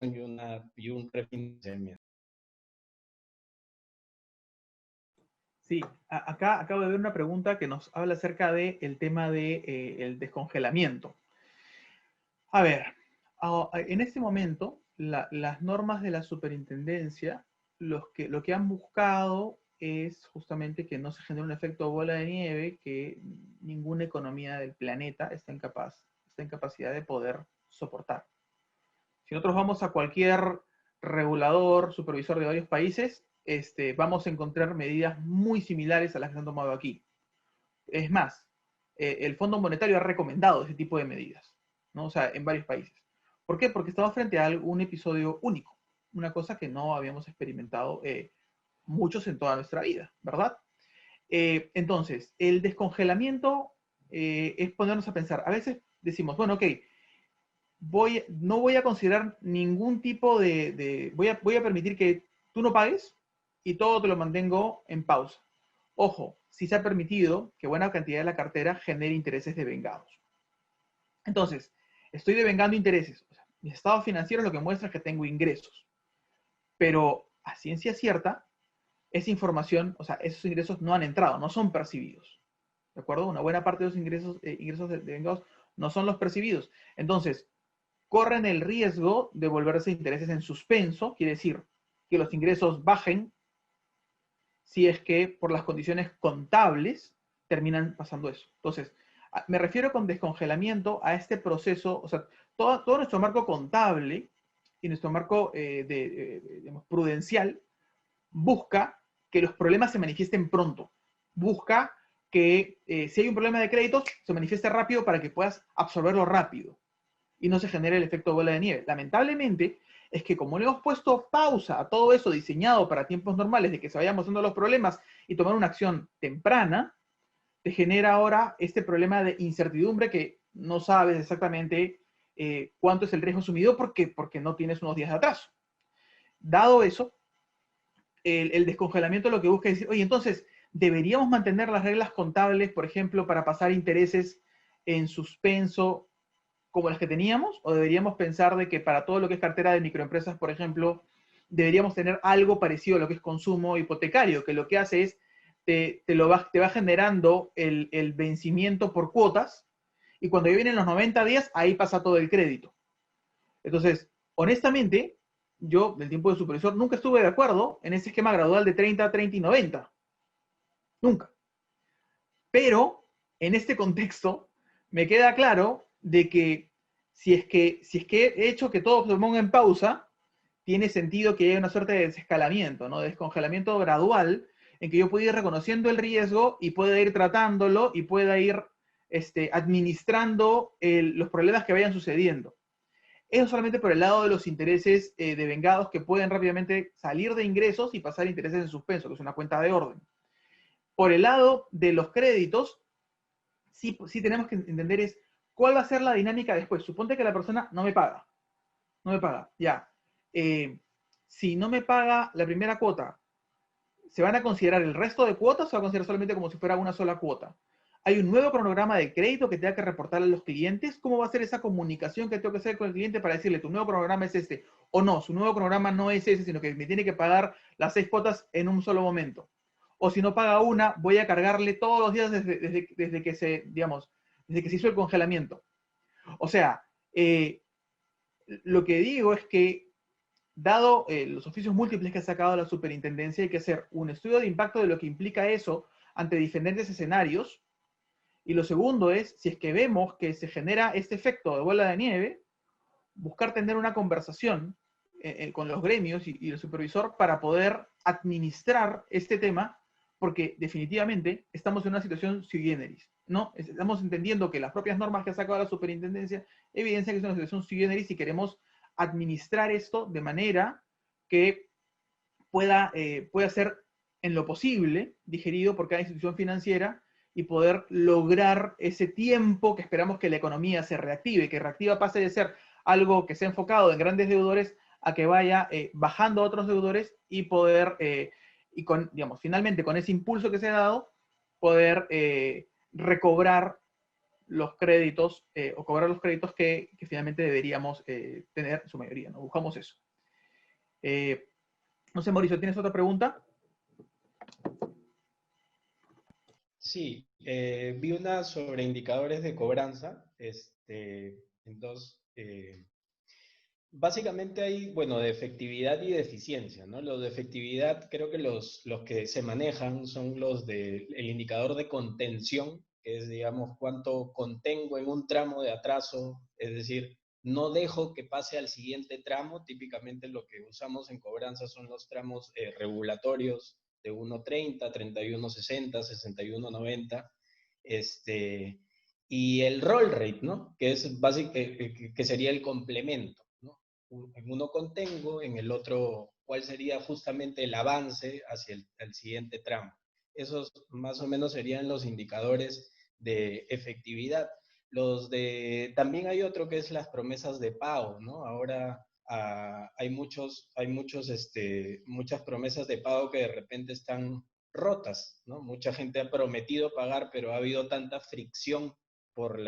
[SPEAKER 3] y un refinanciamiento.
[SPEAKER 2] Sí, acá acabo de ver una pregunta que nos habla acerca del tema del descongelamiento. A ver, en este momento, las normas de la superintendencia, lo que han buscado es justamente que no se genere un efecto bola de nieve que ninguna economía del planeta está en capacidad de poder soportar. Si nosotros vamos a cualquier regulador, supervisor de varios países, vamos a encontrar medidas muy similares a las que se han tomado aquí. Es más, el Fondo Monetario ha recomendado ese tipo de medidas, ¿no? O sea, en varios países. ¿Por qué? Porque estamos frente a un episodio único, una cosa que no habíamos experimentado muchos en toda nuestra vida, ¿verdad? Entonces, el descongelamiento es ponernos a pensar. A veces decimos, bueno, ok, no voy a considerar ningún tipo voy a permitir que tú no pagues y todo te lo mantengo en pausa. Ojo, si se ha permitido que buena cantidad de la cartera genere intereses devengados. Entonces, estoy devengando intereses. O sea, mis estados financieros lo que muestran es que tengo ingresos. Pero a ciencia cierta, esa información, o sea, esos ingresos no han entrado, no son percibidos. ¿De acuerdo? Una buena parte de los ingresos devengados no son los percibidos. Entonces, corren el riesgo de volverse intereses en suspenso, quiere decir que los ingresos bajen si es que por las condiciones contables terminan pasando eso. Entonces, me refiero con descongelamiento a este proceso, o sea, todo nuestro marco contable y nuestro marco digamos, prudencial busca que los problemas se manifiesten pronto, busca que si hay un problema de créditos, se manifieste rápido para que puedas absorberlo rápido y no se genere el efecto bola de nieve. Lamentablemente, es que como le hemos puesto pausa a todo eso diseñado para tiempos normales, de que se vayan mostrando los problemas y tomar una acción temprana, te genera ahora este problema de incertidumbre que no sabes exactamente cuánto es el riesgo asumido porque no tienes unos días de atraso. Dado eso, el descongelamiento lo que busca es decir, oye, entonces, ¿deberíamos mantener las reglas contables, por ejemplo, para pasar intereses en suspenso como las que teníamos? ¿O deberíamos pensar de que para todo lo que es cartera de microempresas, por ejemplo, deberíamos tener algo parecido a lo que es consumo hipotecario, que lo que hace es te va generando el vencimiento por cuotas y cuando ya vienen los 90 días, ahí pasa todo el crédito? Entonces, honestamente, yo, del tiempo de supervisor, nunca estuve de acuerdo en ese esquema gradual de 30, 30 y 90. Nunca. Pero, en este contexto, me queda claro de que si es que he hecho que todo se ponga en pausa, tiene sentido que haya una suerte de desescalamiento, ¿no? De descongelamiento gradual, en que yo pueda ir reconociendo el riesgo y pueda ir tratándolo y pueda ir administrando los problemas que vayan sucediendo. Eso solamente por el lado de los intereses devengados que pueden rápidamente salir de ingresos y pasar a intereses en suspenso, que es una cuenta de orden. Por el lado de los créditos, sí tenemos que entender es cuál va a ser la dinámica después. Suponte que la persona no me paga. No me paga, ya. Si no me paga la primera cuota, ¿se van a considerar el resto de cuotas o se va a considerar solamente como si fuera una sola cuota? ¿Hay un nuevo cronograma de crédito que tenga que reportar a los clientes? ¿Cómo va a ser esa comunicación que tengo que hacer con el cliente para decirle, tu nuevo cronograma es este? O no, su nuevo cronograma no es ese, sino que me tiene que pagar las 6 cuotas en un solo momento. O si no paga una, voy a cargarle todos los días desde que se hizo el congelamiento. O sea, lo que digo es que, dado los oficios múltiples que ha sacado la superintendencia, hay que hacer un estudio de impacto de lo que implica eso ante diferentes escenarios. Y lo segundo es, si es que vemos que se genera este efecto de bola de nieve, buscar tener una conversación con los gremios y el supervisor para poder administrar este tema, porque definitivamente estamos en una situación sui generis. ¿no? Estamos entendiendo que las propias normas que ha sacado la superintendencia evidencian que es una situación sui generis y queremos administrar esto de manera que pueda ser en lo posible digerido por cada institución financiera y poder lograr ese tiempo que esperamos que la economía se reactive, que reactiva pase de ser algo que se ha enfocado en grandes deudores a que vaya bajando a otros deudores y poder, y con, digamos, finalmente con ese impulso que se ha dado, poder recobrar los créditos o cobrar los créditos que finalmente deberíamos tener en su mayoría, ¿no? Buscamos eso. No sé, Mauricio, ¿tienes otra pregunta?
[SPEAKER 3] Sí, vi una sobre indicadores de cobranza. Entonces, básicamente hay, bueno, de efectividad y de eficiencia, ¿no? Los de efectividad, creo que los que se manejan son los del indicador de contención, que es, digamos, cuánto contengo en un tramo de atraso, es decir, no dejo que pase al siguiente tramo. Típicamente lo que usamos en cobranza son los tramos regulatorios de 1.30, 31.60, 61.90, y el roll rate, ¿no? Que es que sería el complemento. En uno contengo, en el otro cuál sería justamente el avance hacia el siguiente tramo. Esos más o menos serían los indicadores de efectividad. También hay otro que es las promesas de pago, ¿no? Ahora hay muchas promesas de pago que de repente están rotas, ¿no? Mucha gente ha prometido pagar, pero ha habido tanta fricción por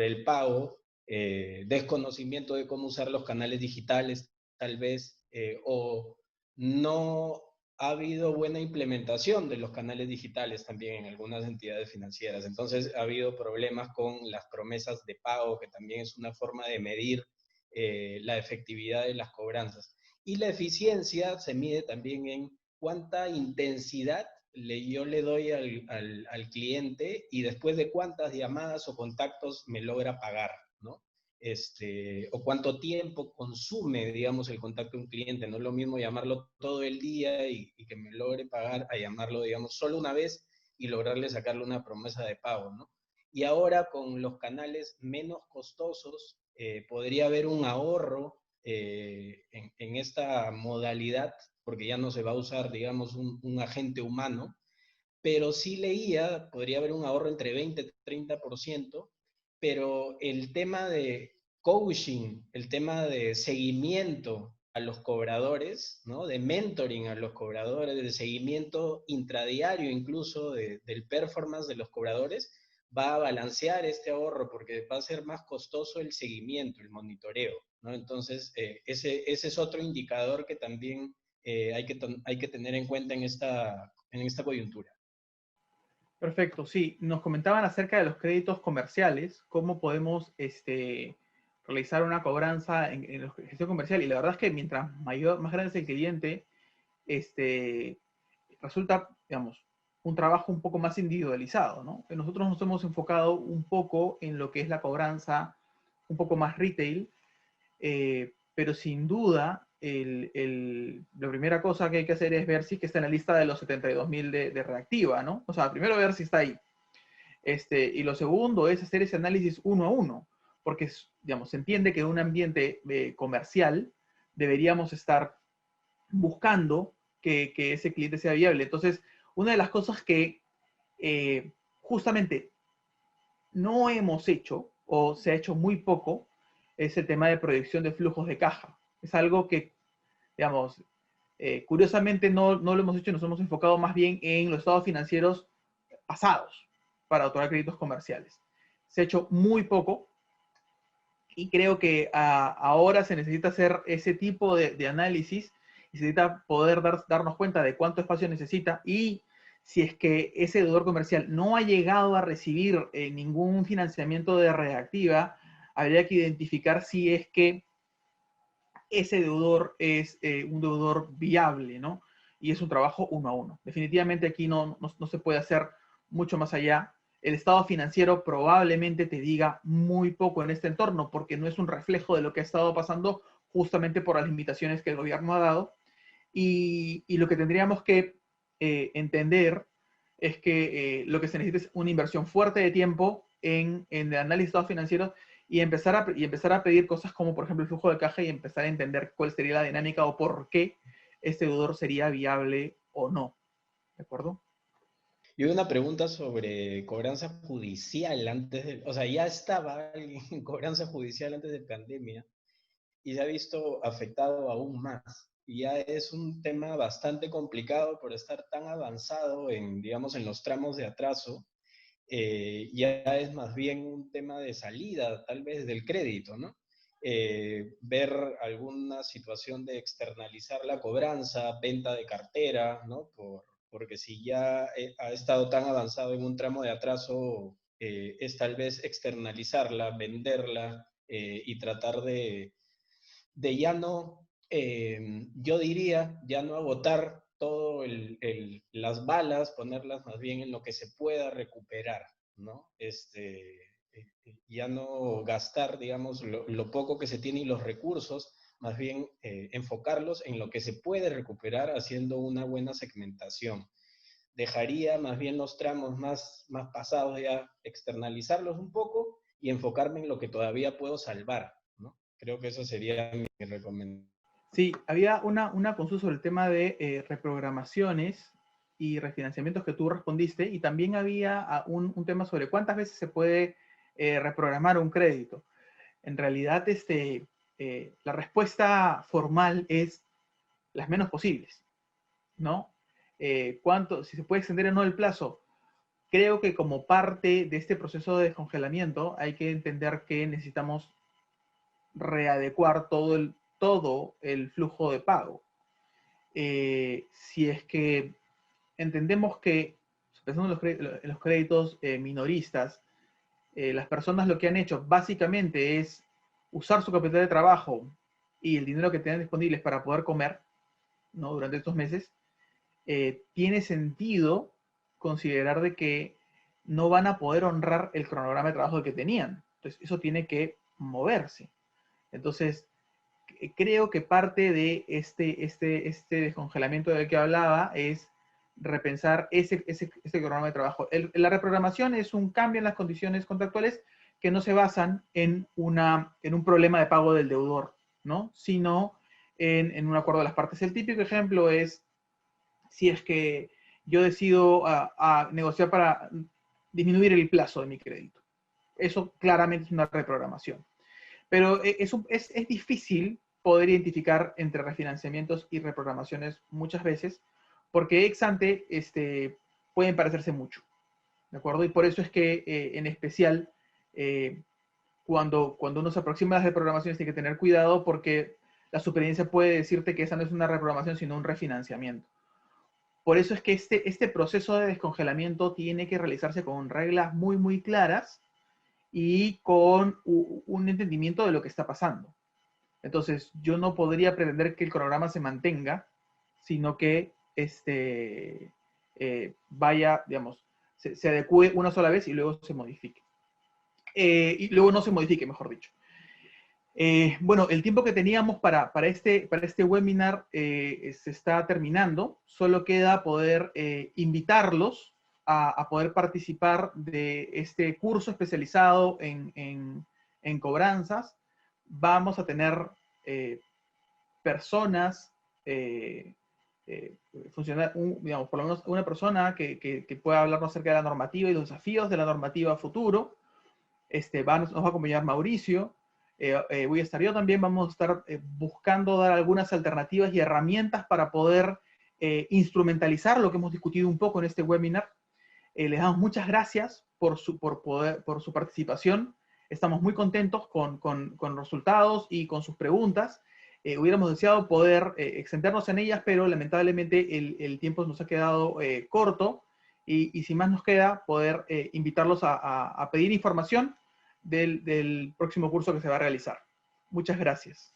[SPEAKER 3] el pago, desconocimiento de cómo usar los canales digitales, tal vez, o no ha habido buena implementación de los canales digitales también en algunas entidades financieras. Entonces ha habido problemas con las promesas de pago, que también es una forma de medir la efectividad de las cobranzas. Y la eficiencia se mide también en cuánta intensidad yo le doy al cliente y después de cuántas llamadas o contactos me logra pagar, ¿no? O cuánto tiempo consume, digamos, el contacto de un cliente. No es lo mismo llamarlo todo el día y que me logre pagar a llamarlo, digamos, solo una vez y lograrle sacarle una promesa de pago, ¿no? Y ahora con los canales menos costosos podría haber un ahorro en esta modalidad, porque ya no se va a usar, digamos, un agente humano, pero sí leía, podría haber un ahorro entre 20 y 30%, pero el tema de coaching, el tema de seguimiento a los cobradores, ¿no? De mentoring a los cobradores, de seguimiento intradiario incluso del performance de los cobradores, va a balancear este ahorro porque va a ser más costoso el seguimiento, el monitoreo, ¿no? Entonces, ese es otro indicador que también hay que tener en cuenta en esta coyuntura.
[SPEAKER 2] Perfecto, sí. Nos comentaban acerca de los créditos comerciales, cómo podemos realizar una cobranza en la gestión comercial. Y la verdad es que mientras más grande es el cliente, resulta, digamos, un trabajo un poco más individualizado, ¿no? Nosotros nos hemos enfocado un poco en lo que es la cobranza un poco más retail, pero sin duda la primera cosa que hay que hacer es ver si es que está en la lista de los 72.000 de reactiva, ¿no? O sea, primero ver si está ahí. Y lo segundo es hacer ese análisis uno a uno, porque, digamos, se entiende que en un ambiente comercial deberíamos estar buscando que ese cliente sea viable. Entonces, una de las cosas que justamente no hemos hecho, o se ha hecho muy poco, es el tema de proyección de flujos de caja. Es algo que, digamos, curiosamente no lo hemos hecho, nos hemos enfocado más bien en los estados financieros pasados para otorgar créditos comerciales. Se ha hecho muy poco y creo que ahora se necesita hacer ese tipo de análisis y se necesita poder darnos cuenta de cuánto espacio necesita y si es que ese deudor comercial no ha llegado a recibir ningún financiamiento de reactiva, habría que identificar si es que ese deudor es un deudor viable, ¿no? Y es un trabajo uno a uno. Definitivamente aquí no se puede hacer mucho más allá. El estado financiero probablemente te diga muy poco en este entorno porque no es un reflejo de lo que ha estado pasando justamente por las limitaciones que el gobierno ha dado. Y lo que tendríamos que entender es que lo que se necesita es una inversión fuerte de tiempo en el análisis de estados financieros y empezar a pedir cosas como, por ejemplo, el flujo de caja y empezar a entender cuál sería la dinámica o por qué este deudor sería viable o no. ¿De acuerdo?
[SPEAKER 3] Yo una pregunta sobre cobranza judicial antes de, o sea, ya estaba alguien en cobranza judicial antes de pandemia y se ha visto afectado aún más. Y ya es un tema bastante complicado por estar tan avanzado en, digamos, en los tramos de atraso. Ya es más bien un tema de salida, tal vez, del crédito, ¿no? Ver alguna situación de externalizar la cobranza, venta de cartera, ¿no? Porque si ya ha estado tan avanzado en un tramo de atraso, es tal vez externalizarla, venderla y tratar de ya no, yo diría, ya no agotar todo las balas, ponerlas más bien en lo que se pueda recuperar, ¿no? Ya no gastar, digamos, lo poco que se tiene y los recursos, más bien enfocarlos en lo que se puede recuperar haciendo una buena segmentación. Dejaría más bien los tramos más pasados, ya externalizarlos un poco y enfocarme en lo que todavía puedo salvar, ¿no? Creo que eso sería mi recomendación.
[SPEAKER 2] Sí, había una consulta sobre el tema de reprogramaciones y refinanciamientos que tú respondiste, y también había un tema sobre cuántas veces se puede reprogramar un crédito. En realidad, la respuesta formal es las menos posibles, ¿no? Si se puede extender o no el plazo. Creo que como parte de este proceso de descongelamiento hay que entender que necesitamos readecuar todo el flujo de pago. Si es que entendemos que, pensando en los créditos minoristas, las personas lo que han hecho básicamente es usar su capital de trabajo y el dinero que tienen disponibles para poder comer, ¿no? Durante estos meses, tiene sentido considerar de que no van a poder honrar el cronograma de trabajo que tenían. Entonces, eso tiene que moverse. Entonces, creo que parte de este descongelamiento del que hablaba es repensar ese cronograma de trabajo. La reprogramación es un cambio en las condiciones contractuales que no se basan en un problema de pago del deudor, ¿no? Sino en un acuerdo de las partes. El típico ejemplo es si es que yo decido a negociar para disminuir el plazo de mi crédito. Eso claramente es una reprogramación. Pero es difícil poder identificar entre refinanciamientos y reprogramaciones muchas veces, porque ex ante pueden parecerse mucho, ¿de acuerdo? Y por eso es que en especial cuando uno se aproxima a las reprogramaciones tiene que tener cuidado, porque la supervivencia puede decirte que esa no es una reprogramación sino un refinanciamiento. Por eso es que este proceso de descongelamiento tiene que realizarse con reglas muy, muy claras y con un entendimiento de lo que está pasando. Entonces, yo no podría pretender que el cronograma se mantenga, sino que vaya, digamos, se adecue una sola vez y luego se modifique. Y luego no se modifique, mejor dicho. Bueno, el tiempo que teníamos para este webinar se está terminando. Solo queda poder invitarlos a poder participar de este curso especializado en cobranzas. Vamos a tener personas, digamos, por lo menos una persona que pueda hablarnos acerca de la normativa y los desafíos de la normativa a futuro. Nos va a acompañar Mauricio. Voy a estar yo también. Vamos a estar buscando dar algunas alternativas y herramientas para poder instrumentalizar lo que hemos discutido un poco en este webinar. Les damos muchas gracias por su participación. Estamos muy contentos con los resultados y con sus preguntas. Hubiéramos deseado poder extendernos en ellas, pero lamentablemente el tiempo nos ha quedado corto y sin más nos queda poder invitarlos a pedir información del próximo curso que se va a realizar. Muchas gracias.